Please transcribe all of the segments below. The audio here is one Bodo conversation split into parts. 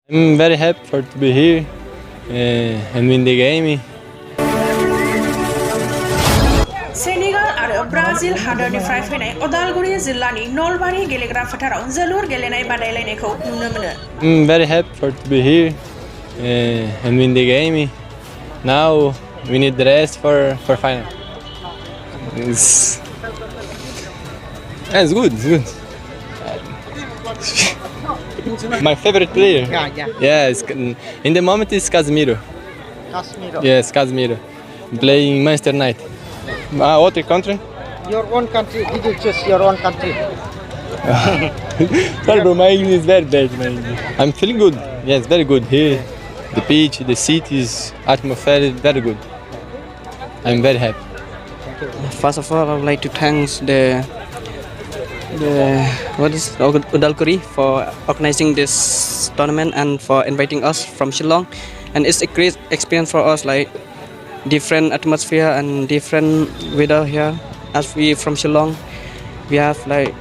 I'm very happy to be here and win the game. Senegal आरो ब्राजिल हादोरनिफ्राय फैनाय उदालगुरि जिल्लानि नलबारि गेलेग्रा फोथाराव जोलुर गेलेनाय बादायलायनायखौ नुनो मोनो। I'm very happy to be here and win the game. Now we need the rest for final. It's good. It's good. My favorite player. Yeah. In the moment it's Casemiro. Yes, Casemiro. Playing Manchester United. Other country? Your own country. Did you choose your own country? Sorry, bro. My English is very bad. I'm feeling good. Yes, very good here. The pitch, the cities, atmosphere is very good. I'm very happy. First of all, I would like to thank the Udalguri for organizing this tournament and for inviting us from Shillong. And it's a great experience for us, like different atmosphere and different weather here. As we from Shillong, we have like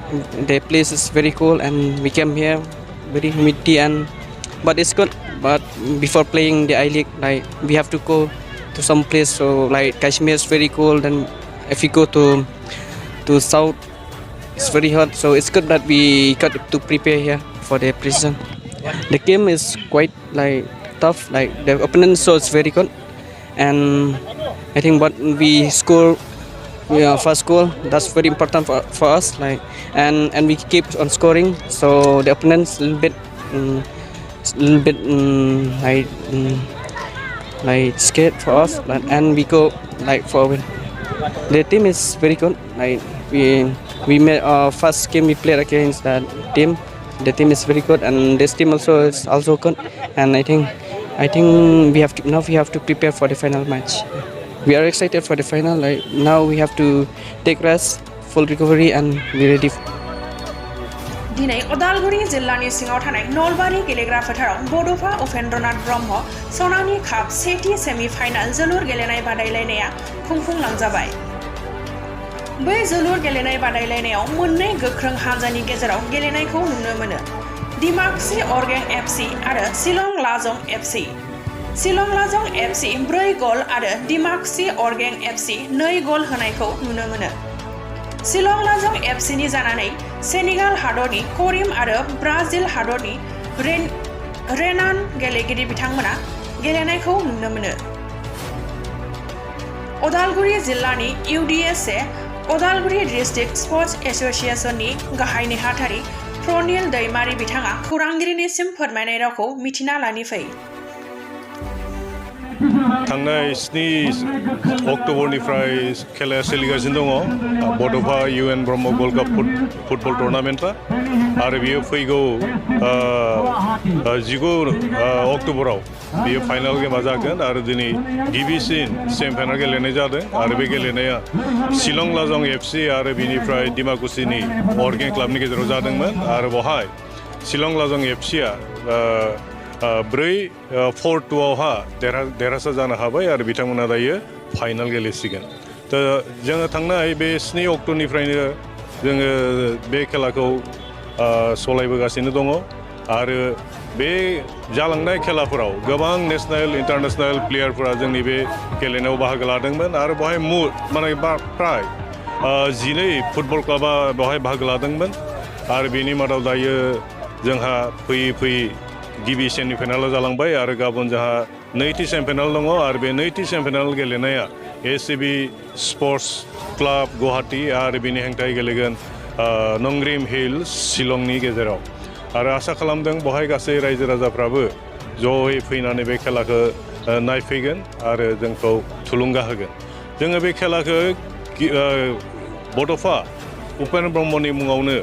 the place is very cool, and we came here very humidity but it's good. But before playing the I-League, like we have to go to some place. So like Kashmir is very cold, and if we go to south, it's very hot. So it's good that we got to prepare here for the preseason. The game is quite like tough. Like the opponent, so it's very good. And I think what we score, first goal, that's very important for us. Like and we keep on scoring. So the opponent's a little bit like scared for us, and we go like forward. The team is very good. Like we made our first game we played against that team. The team is very good, and this team also is also good. And I think we have to prepare for the final match. We are excited for the final. Like now we have to take rest, full recovery, and be ready. दिनै उदालगुरि जिल्लानि सिङाव थानाय नलबारि गेलेग्रा फोथाराव बड'फा उपेन्द्रनाथ ब्रह्म सनानि काप सेथि सेमि फाइनाल जोलुर गेलेनाय बादायलायनाया खुंफुंलांजाबाय। बै जोलुर गेलेनाय बादायलायनायाव मोननै गोख्रों हानजानि गेजेराव गेलेनायखौ नुनो मोनो। डिमाकुसि अर्गें एफ.स आरो शिलं लाजं एफ.स। शिलं लाजं एफ.स 4 गल आरो डिमाकुसि अर्गें एफ.स 2 गल होनायखौ नुनो मोनो। शिलं लाजं एफ.स नि जानानै सेनेगाल हादरनि करिम आरो ब्राजिल हादरनि रेनान गेलेगिरि बिथांमोना गेलेनायखौ नुनो मोनो। उदालगुरि जिल्लानि UDSA उदालगुरि डिस्ट्रिक्ट स्पर्ट्स एसोसिएशननि गाहाय नेहाथारि प्रनिल दैमारि बिथाङा खौरांगिरिनिसिम फोरमायनाय रावखौ मिथिना लानि फै। थांनाय 7 अक्ट'बरनिफ्राय खेलाया सोलिगासिनो दङ बड'फा UN Brahma gold cup football टुर्नामेन्टआ आरो बियो फैगौ 19 अक्ट'बराव बियो फाइनाल गेमा जागोन आरो दिनै गिबिसिन सेमिफाइनाल गेलेनाय जादों आरो बे गेलेनाया शिलं लाजं एफ.स आरो बिनिफ्राय डिमाकुसिनि अर्गें क्लाबनि गेजेराव जादोंमोन आरो बेवहाय शिलं लाजं एफ.स 4-2आवहा देरहासार जानो हाबाय आरो बिथांमोना दायो फाइनाल गेलेसिगोन। जोङो थांनाय बे 7 अक्ट'निफ्रायनो जोङो बे खेलाखौ सलायबोगासिनो दङ आरो बे जालांनाय खेलाफोराव गोबां नेशनेल इन्टारनेशनेल प्लेयारफोरा जोंनि बे गेलेनायाव बाहागो लादोंमोन आरो बेवहाय प्राय 12 फुटबल क्लाबा बेवहाय बाहागो लादोंमोन आरो बेनि मादाव दायो जोंहा फैयै गिबि सेमिफाइनालाव जालांबाय आरो गाबोन जोंहा नैथि सेमिफाइनाल दङ आरो बे नैथि सेमिफाइनाल गेलेनाया ACB स्पर्ट्स क्लाब गुवाहाटी आरो बिनि हेंथायै गेलेगोन नंग्रिम हिल्स शिलंनि गेजेराव आरो आसा खालामदों बेवहाय गासै रायजो राजाफ्राबो जयै फैनानै बे खेलाखौ नायफैगोन आरो जोंखौ थुलुंगा होगोन। जोङो बे खेलाखौ बड'फा उपेन्द्र ब्रह्मनि मुङावनो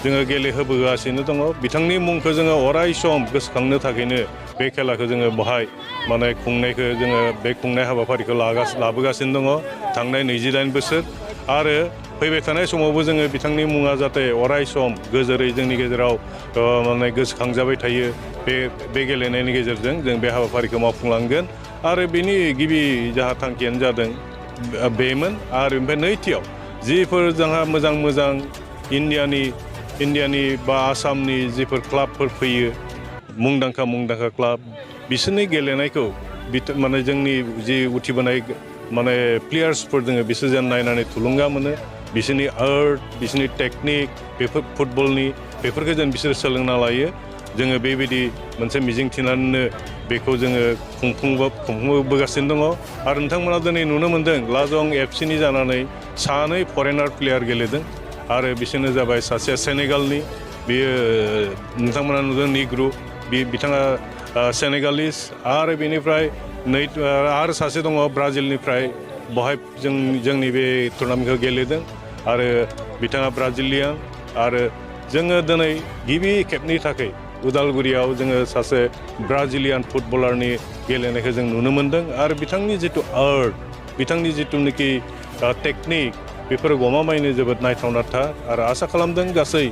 जोङो गेलेहोबोगासिनो दङ। बिथांनि मुंखौ जोङो अराय सम गोसोखांनो थाखायनो बे खेलाखौ जोङो बेवहाय खुंनायखौ जोङो बे खुंनाय हाबाफारिखौ लाबोगासिनो दङ थांनाय 28 बोसोर आरो फैबाय थानाय समावबो जोङो बिथांनि मुङा जाहाथे अराय सम गोजोरै जोंनि गेजेराव गोसोखांजाबाय थायो बे गेलेनायनि गेजेरजों जों बे हाबाफारिखौ मावफुंलांगोन आरो बिनि गिबि जाहा थांखियानो जादों बेमोन आरो ओमफ्राय नैथियाव जिफोर जोंहा मोजां इन्डियानि बा आसामनि जिफोर क्लाबफोर फैयो मुंदांखा क्लाब बिसोरनि गेलेनायखौ माने जोंनि जि उथिबोनाय माने प्लेयार्सफोर दोङो बिसोर जेन नायनानै थुलुंगा मोनो बिसोरनि आर्ट बिसोरनि टेकनिक बेफोर फुटबलनि बेफोरखौ जेन बिसोर सोलोंना लायो जोङो बेबायदि मोनसे मिजिं थिनानैनो बेखौ जोङो खुंफुंबोगासिनो दङ आरो नोंथांमोना दिनै नुनो मोन्दों लाजं एफ.स.नि जानानै सानै फरेनार प्लेयार गेलेदों आरो बिसोरनो जाबाय सासेया सेनेगालनि बेयो नोंथांमोना नुदों निग्रु बिथाङा सेनेगालिस आरो बेनिफ्राय आरो सासे दङ ब्राजिलनिफ्राय बहाय जोंनि बे टुर्नामेन्टखौ गेलेदों आरो बिथाङा ब्राजिलियान आरो जोङो दिनै गिबि खेबनि थाखाय उदालगुरियाव जोङो सासे ब्राजिलियान फुटबलारनि गेलेनायखौ जों नुनो मोन्दों आरो बिथांनि जिथु आर्ट बिथांनि जिथुनाखि टेकनिक बेफोरो गमामायैनो जोबोद नायथावनाथार आरो आसा खालामदों गासै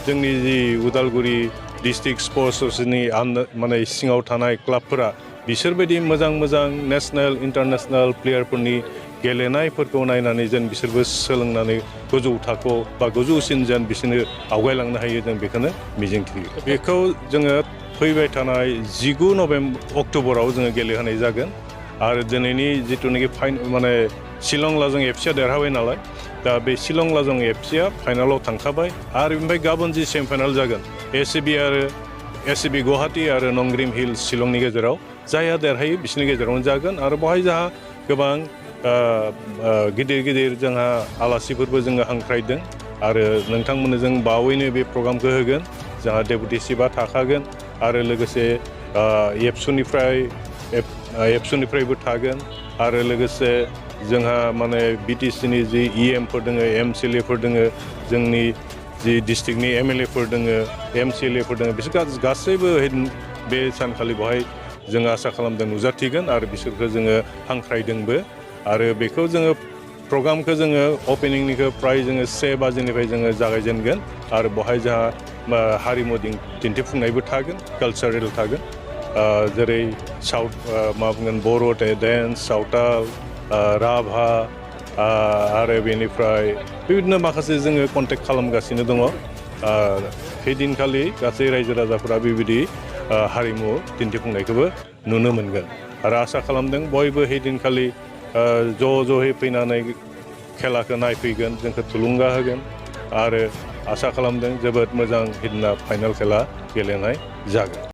जोंनि जि उदालगुरि डिस्ट्रिक्ट स्पर्ट्सनि माने सिङाव थानाय क्लाबफोरा बिसोरबायदि मोजां नेसनेल इन्टारनेसनेल प्लेयारफोरनि गेलेनायफोरखौ नायनानै जेन बिसोरबो सोलोंनानै गोजौ थाखोआव बा गोजौसिन जेन बिसोरनो आवगायलांनो हायो जों बेखौनो मिजिंथियो बेखौ जोङो फैबाय थानाय 19 अक्ट'बराव जोङो गेलेहोनाय जागोन आरो दिनैनि जिथुनाखि माने शिलं लाजों एफ.स.आ देरहाबाय नालाय दा बे शिलं लाजों एफ.स.आ फाइनालाव थांखाबाय आरो ओमफ्राय गाबोन जि सेमिफाइनाल जागोन एस.सि.बि गुवाहाटी आरो नंग्रिम हिल्स शिलंनि गेजेराव जायहा देरहायो बिसोरनि गेजेरावनो जागोन आरो बेवहाय जोंहा गोबां गिदिर जोंहा आलासिफोरबो जोङो हांख्रायदों आरो नोंथांमोननो जों बावैनो बे प्रग्रामखौ होगोन जोंहा डेपुटि चिफआ थाखागोन आरो लोगोसे एफ.सनिफ्रायबो थागोन आरो लोगोसे जोंहा माने बिटिसिनि जि इएमफोर दोङो एमसिएलएफोर दोङो जोंनि जि डिस्ट्रिक्टनि एमएलएफोर दोङो एमसिएलएफोर दोङो बिसोर गासैबो बे सानखालि बेवहाय जोङो आसा खालामदों नुजाथिगोन आरो बिसोरखौ जोङो हांख्रायदोंबो आरो बेखौ जोङो प्रग्रामखौ जोङो अपेनिंनिखौ फ्राय जोङो 1 बाजिनिफ्राय जोङो जागायजेनगोन आरो बेवहाय जोंहा हारिमु दिन्थिफुंनायबो थागोन कालचारेल थागोन जेरै मा बुंगोन बर' डेन्स सावताल राभा आरो बेनिफ्राय बेबायदिनो माखासे जोङो कन्टेक्ट खालामगासिनो दङ हैदिनखालि गासै रायजो राजाफोरा बेबायदि हारिमु दिन्थिफुंनायखौबो नुनो मोनगोन आरो आसा खालामदों बयबो हैदिनखालि ज'है फैनानै खेलाखौ नायफैगोन जोंखौ थुलुंगा होगोन आरो आसा खालामदों जोबोद मोजां हैदिना फाइनाल खेला गेलेनाय जागोन